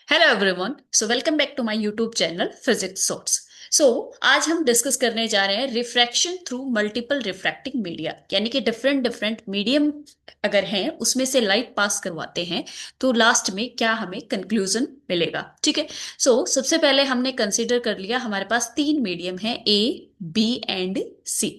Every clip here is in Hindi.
Hello everyone. Welcome back to my YouTube channel physics shorts. आज हम डिस्कस करने जा रहे हैं refraction through multiple refracting media, यानी कि डिफरेंट डिफरेंट मीडियम अगर हैं उसमें से लाइट पास करवाते हैं तो लास्ट में क्या हमें कंक्लूजन मिलेगा। ठीक है। सबसे पहले हमने कंसीडर कर लिया हमारे पास तीन मीडियम है, ए, बी एंड सी।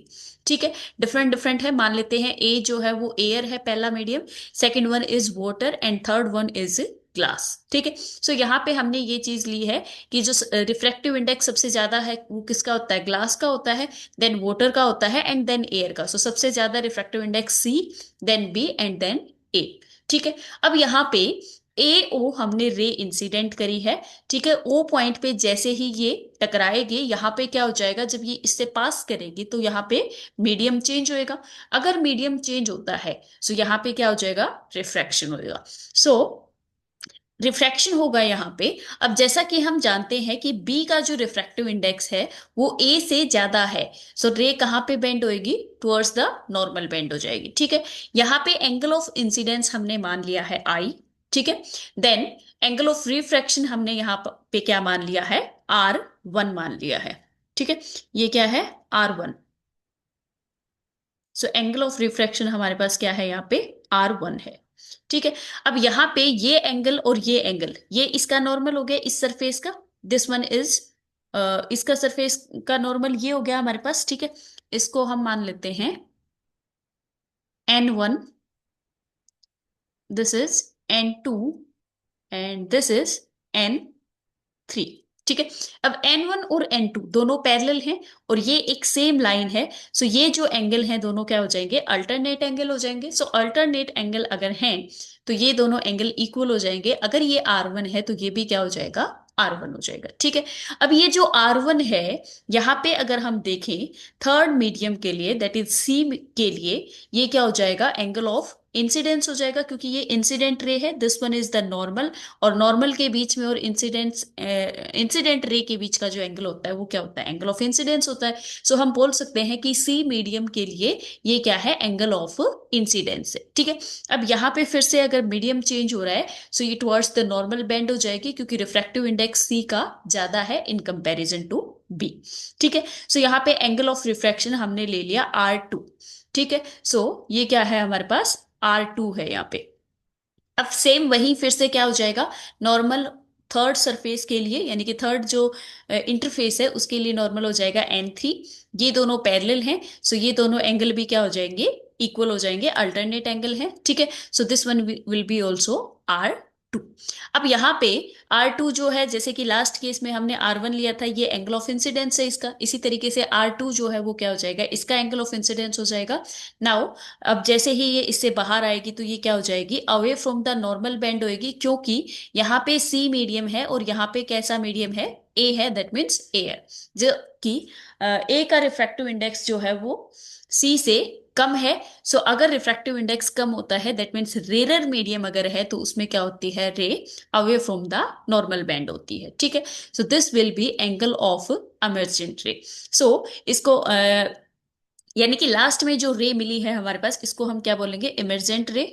ठीक है। डिफरेंट डिफरेंट है, मान लेते हैं ए जो है वो एयर है पहला medium, second one is water and third one is glass. ठीक है। यहाँ पे हमने ये चीज ली है कि जो रिफ्रैक्टिव इंडेक्स सबसे ज्यादा है वो किसका होता है, ग्लास का होता है, देन वाटर का होता है एंड देन एयर का। सबसे ज्यादा refractive index C, then B and then A. ठीक है। अब यहाँ पे ए ओ हमने रे इंसिडेंट करी है। ठीक है। ओ पॉइंट पे जैसे ही ये टकराएगी यहाँ पे क्या हो जाएगा, जब ये इससे पास करेगी तो यहाँ पे मीडियम चेंज होएगा। अगर मीडियम चेंज होता है सो यहाँ पे क्या हो जाएगा, रिफ्रैक्शन होएगा। सो रिफ्रैक्शन होगा यहाँ पे। अब जैसा कि हम जानते हैं कि बी का जो रिफ्रैक्टिव इंडेक्स है वो ए से ज्यादा है, रे कहाँ पे बेंड होएगी, टुवर्ड्स द नॉर्मल बेंड हो जाएगी। ठीक है। यहाँ पे एंगल ऑफ इंसिडेंस हमने मान लिया है आई। ठीक है। देन एंगल ऑफ रिफ्रैक्शन हमने यहाँ पे क्या मान लिया है, आर वन मान लिया है। ठीक है। ये क्या है, R one. Angle of refraction हमारे पास क्या है, यहाँ पे आर वन है। ठीक है। अब यहाँ पे ये एंगल और ये एंगल, ये इसका नॉर्मल हो गया इस सरफेस का, दिस वन इज इसका सरफेस का नॉर्मल ये हो गया हमारे पास। ठीक है। इसको हम मान लेते हैं N one, this is N two and this is N three. ठीक है। अब एन वन और एन टू दोनों पैरेलल हैं और ये एक सेम लाइन है। ये जो एंगल हैं दोनों क्या हो जाएंगे, अल्टरनेट एंगल हो जाएंगे। अल्टरनेट एंगल अगर हैं तो ये दोनों एंगल इक्वल हो जाएंगे। अगर ये आर वन है तो ये भी क्या हो जाएगा, आर वन हो जाएगा। ठीक है। अब ये जो आर वन है यहाँ पे अगर हम देखें थर्ड मीडियम के लिए, दैट इज सी के लिए, ये क्या हो जाएगा, एंगल ऑफ इंसिडेंस हो जाएगा, क्योंकि ये इंसिडेंट रे है, this one is the normal. और नॉर्मल के बीच में और इंसिडेंट रे के बीच का जो एंगल होता है वो क्या होता है, एंगल ऑफ इंसिडेंस होता है। हम बोल सकते हैं कि सी मीडियम के लिए ये क्या है, एंगल ऑफ इंसिडेंस है। ठीक है। अब यहाँ पे फिर से अगर मीडियम चेंज हो रहा है ये टुवर्ड्स द नॉर्मल बेंड हो जाएगी, क्योंकि रिफ्रैक्टिव इंडेक्स सी का ज्यादा है इन कंपेरिजन टू बी। ठीक है। यहाँ पे एंगल ऑफ रिफ्रैक्शन हमने ले लिया आर टू। ठीक है। ये क्या है हमारे पास, आर टू है यहाँ पे। अब सेम वही फिर से क्या हो जाएगा, नॉर्मल थर्ड सरफेस के लिए, यानी कि थर्ड जो इंटरफेस है उसके लिए नॉर्मल हो जाएगा एन थ्री। ये दोनों पैरेलल हैं ये दोनों एंगल भी क्या हो जाएंगे, इक्वल हो जाएंगे, अल्टरनेट एंगल है। ठीक है। This one will be also R two. अब यहाँ पे आर टू जो है, जैसे कि लास्ट केस में हमने आर वन लिया था, ये एंगल ऑफ इंसिडेंस है इसका, इसी तरीके से आर टू जो है वो क्या हो जाएगा, इसका एंगल ऑफ इंसिडेंस हो जाएगा। नाउ अब जैसे ही ये इससे बाहर आएगी तो ये क्या हो जाएगी, away from the normal bend होएगी, क्योंकि यहाँ पे सी मीडियम है और यहाँ पे कैसा मीडियम है, ए है, दैट मीन्स एयर। जो कि ए का रिफ्रैक्टिव इंडेक्स जो है वो सी से कम है। अगर रिफ्रैक्टिव इंडेक्स कम होता है दैट मीन्स रेरर मीडियम अगर है तो उसमें क्या होती है, रे away from the normal band होती है। ठीक है। This will B angle of emergent रे। इसको यानी कि लास्ट में जो रे मिली है हमारे पास, इसको हम क्या बोलेंगे, इमर्जेंट रे,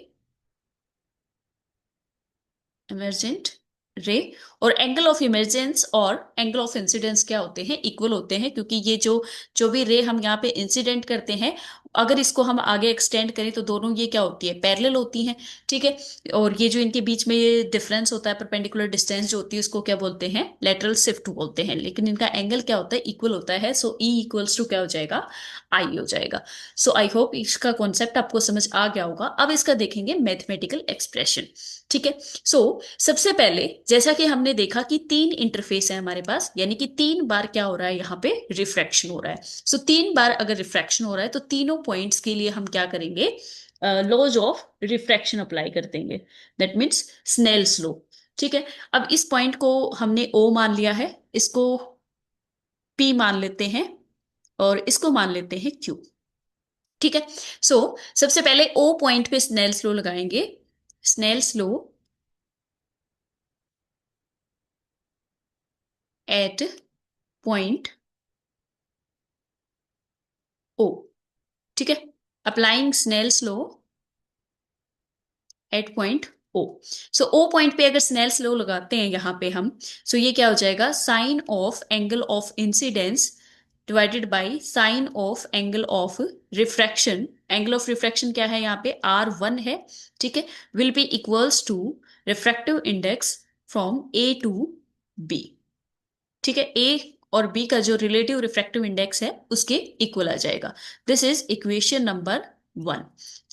इमर्जेंट रे। और एंगल ऑफ इमर्जेंस और एंगल ऑफ इंसिडेंस क्या होते हैं, इक्वल होते हैं, क्योंकि ये जो जो भी रे हम यहाँ पे इंसिडेंट करते हैं, अगर इसको हम आगे एक्सटेंड करें तो दोनों ये क्या होती है, पैरेलल होती हैं। ठीक है। और ये जो इनके बीच में ये डिफरेंस होता है, परपेंडिकुलर डिस्टेंस जो होती है, उसको क्या बोलते हैं, लेटरल शिफ्ट बोलते हैं, लेकिन इनका एंगल क्या होता है, इक्वल होता है। ई इक्वल्स टू क्या हो जाएगा, आई हो जाएगा। आई होप इसका कॉन्सेप्ट आपको समझ आ गया होगा। अब इसका देखेंगे मैथमेटिकल एक्सप्रेशन। ठीक है। सबसे पहले जैसा कि हमने देखा कि तीन इंटरफेस है हमारे पास, यानी कि तीन बार क्या हो रहा है, यहाँ पे रिफ्रैक्शन हो रहा है। तीन बार अगर रिफ्रैक्शन हो रहा है तो तीनों पॉइंट्स के लिए हम क्या करेंगे, लॉज ऑफ रिफ्रैक्शन अप्लाई कर देंगे, दैट मीन्स स्नेल्स लॉ। ठीक है। अब इस पॉइंट को हमने ओ मान लिया है, इसको पी मान लेते हैं और इसको मान लेते हैं क्यू। ठीक है। सबसे पहले ओ पॉइंट पे स्नेल्स लॉ लगाएंगे। Snell's law at point O. ठीक है। Applying Snell's law at point O. So O point पे अगर स्नेल्स लॉ लगाते हैं यहाँ पे हम, सो ये क्या हो जाएगा, sine of angle of incidence divided by sine of angle of refraction. Angle of refraction क्या है यहाँ पे, R1 है, ठीक है, will be equals to refractive index from A to B. ठीक है, ए और बी का जो रिलेटिव रिफ्रैक्टिव इंडेक्स है उसके इक्वल आ जाएगा। This is equation number 1।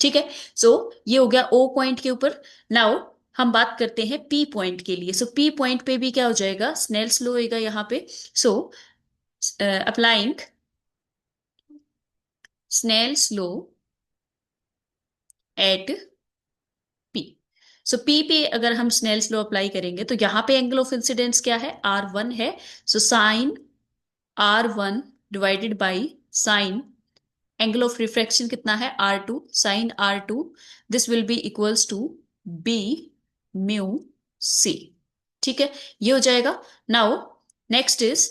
ठीक है, सो ये हो गया ओ पॉइंट के ऊपर। नाउ हम बात करते हैं पी पॉइंट के लिए। सो पी पॉइंट पे भी क्या हो जाएगा, स्नेल्स लॉ होएगा यहाँ पे। So applying Snell's law at P. So P पे अगर हम स्नेल्स लॉ अप्लाई करेंगे तो यहाँ पे एंगल ऑफ इंसिडेंस क्या है, R1 है। So sine R1 divided by sine angle of refraction कितना है, R2, sine R2, this will be equals to B mu C. ठीक है, ये हो जाएगा। Now next is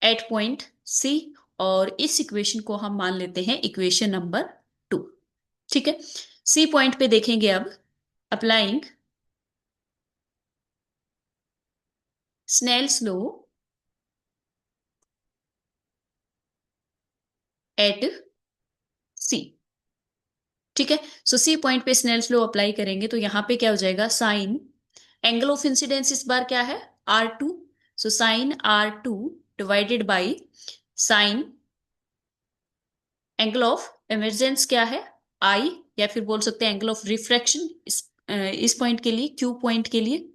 at point C, और इस इक्वेशन को हम मान लेते हैं इक्वेशन नंबर 2। ठीक है, सी पॉइंट पे देखेंगे अब, अप्लाइंग स्नेल्स लॉ एट सी। ठीक है, सो सी पॉइंट पे स्नेल्स लॉ अप्लाई करेंगे तो यहां पे क्या हो जाएगा, साइन एंगल ऑफ इंसिडेंस इस बार क्या है, R2। So sine R2 divided by sine angle of emergence क्या है, I, या फिर बोल सकते हैं एंगल ऑफ रिफ्रैक्शन इस पॉइंट के लिए, Q पॉइंट के लिए।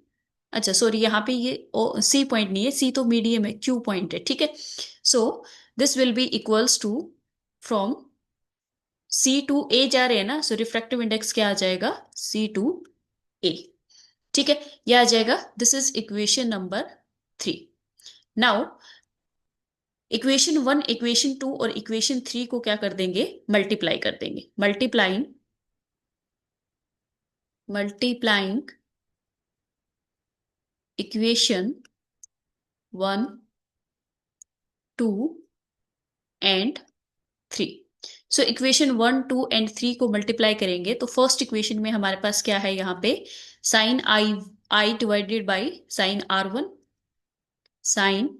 अच्छा सॉरी, यहाँ पे ये सी पॉइंट नहीं है, सी तो मीडियम है, Q पॉइंट है। ठीक है, so this will be equals to from C to A जा रहे हैं ना, सो रिफ्रैक्टिव इंडेक्स क्या आ जाएगा, C टू A। ठीक है, यह आ जाएगा। This is equation number 3। Now equation 1, equation 2 और इक्वेशन 3 को क्या कर देंगे, मल्टीप्लाई कर देंगे। Multiplying equation 1, 2 and 3। So equation 1, 2 and 3 को मल्टीप्लाई करेंगे तो फर्स्ट इक्वेशन में हमारे पास क्या है, यहाँ पे sine I divided by sine R1, sine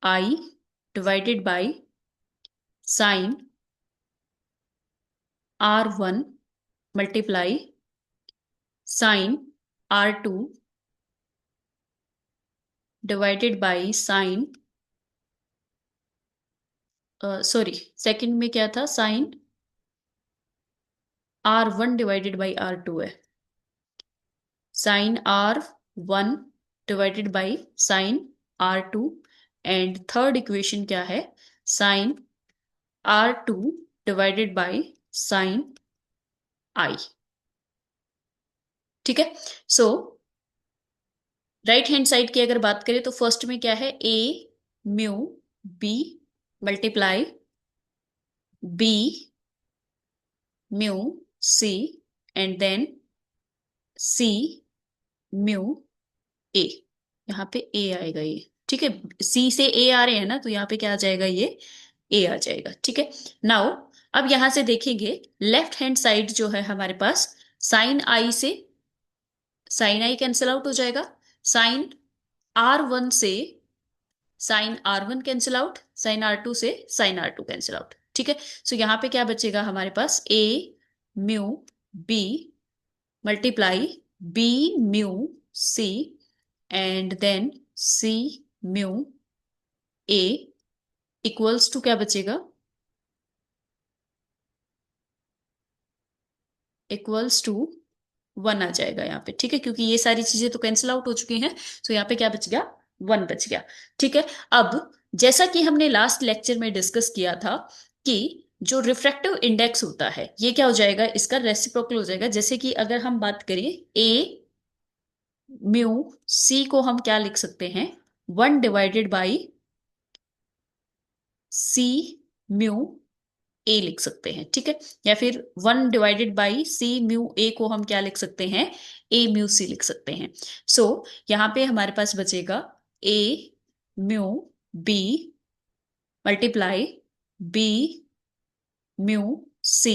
I divided by sine R1 multiply sine R2 divided by sine, sorry second में क्या था, sine R1 divided by R2 है, sine R1 divided by sine R2। And third equation क्या है, sine R2 divided by sine I। ठीक है, सो राइट हैंड साइड की अगर बात करें तो फर्स्ट में क्या है, A mu B multiply B mu C and then C mu A। यहाँ पे A आएगा ये। ठीक है, C से A आ रहे हैं ना, तो यहाँ पे क्या आ जाएगा, ये A आ जाएगा। ठीक है, नाउ अब यहां से देखेंगे लेफ्ट हैंड साइड जो है हमारे पास, साइन आई से साइन आई कैंसिल आउट हो जाएगा, साइन R1 से sign R1 cancel out, sign R2 से साइन R2 कैंसिल आउट। ठीक है, सो यहाँ पे क्या बचेगा हमारे पास, A mu B multiply B mu C and then C mu A equals to क्या बचेगा, इक्वल्स टू 1 आ जाएगा यहाँ पे। ठीक है, क्योंकि ये सारी चीजें तो कैंसिल आउट हो चुकी हैं, सो यहाँ पे क्या बच गया, 1 बच गया। ठीक है, अब जैसा कि हमने लास्ट लेक्चर में डिस्कस किया था कि जो रिफ्रैक्टिव इंडेक्स होता है ये क्या हो जाएगा, इसका रेसिप्रोकल हो जाएगा। जैसे कि अगर हम बात करें A म्यू C को हम क्या लिख सकते हैं, 1 divided by C mu A लिख सकते हैं। ठीक है, या फिर 1 divided by C mu A को हम क्या लिख सकते हैं, A म्यू C लिख सकते हैं। सो यहाँ पे हमारे पास बचेगा A mu B multiply B mu C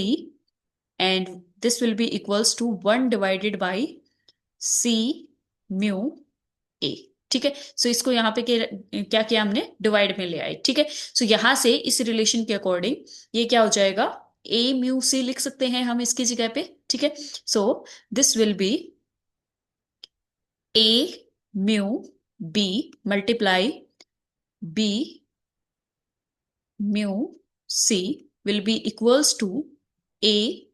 and this will be equals to 1 divided by C mu A. ठीक है, सो इसको यहाँ पे क्या किया हमने, डिवाइड में ले आए। ठीक है, सो यहां से इस रिलेशन के अकॉर्डिंग ये क्या हो जाएगा, ए म्यू सी लिख सकते हैं हम इसकी जगह पे। ठीक है, so this will be A mu B multiply B mu C will be equals to A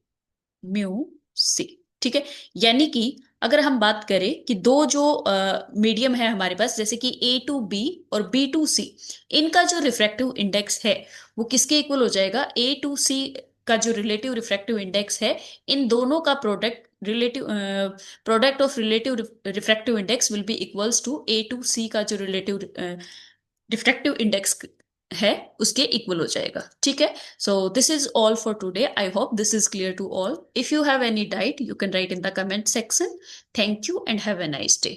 mu C. ठीक है, यानी कि अगर हम बात करें कि दो जो मीडियम है हमारे पास, जैसे कि ए टू बी और बी टू सी, इनका जो रिफ्रैक्टिव इंडेक्स है वो किसके इक्वल हो जाएगा, ए टू सी का जो रिलेटिव रिफ्रैक्टिव इंडेक्स है, इन दोनों का product of relative refractive index will be equals to A to C का जो रिलेटिव रिफ्रैक्टिव इंडेक्स है उसके इक्वल हो जाएगा। ठीक है, so this is all for today. I hope this is clear to all. If you have any doubt you can write in the comment section. Thank you and have a nice day।